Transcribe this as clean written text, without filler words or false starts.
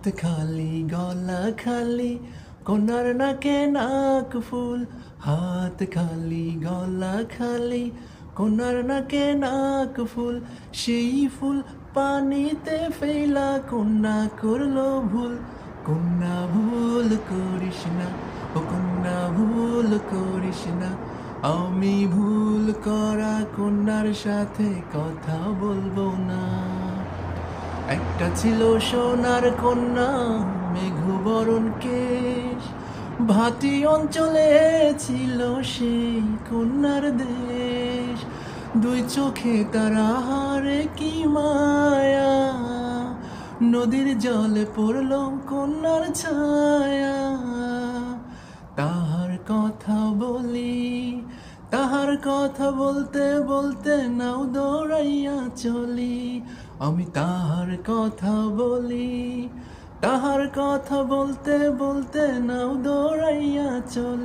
হাত খালি গলা খালি কন্যার নাকে নাক ফুল। হাত খালি গলা খালি কন্যার নাকে নাক ফুল। সেই ফুল পানিতে ফেলা কন্যা করলো ভুল। কন্যা ভুল করিস না, ও কন্যা ভুল করিস না। আমি ভুল করা কন্যার সাথে কথা বলবো না। একটা ছিল সোনার কন্যা, মেঘবরণ কেশ। ভাটি অঞ্চলে ছিল সেই কন্যার দেশ। দুই চোখে তার আহারে কি মায়া, নদীর জলে পড়ল কন্যার ছায়া। তাহার কথা বলি, তাহার কথা বলতে বলতে নাও দৌড়াইয়া চলি। আমি তাহার কথা বলি, তাহার কথা বলতে বলতে নাও দৌড়াইয়া চলি।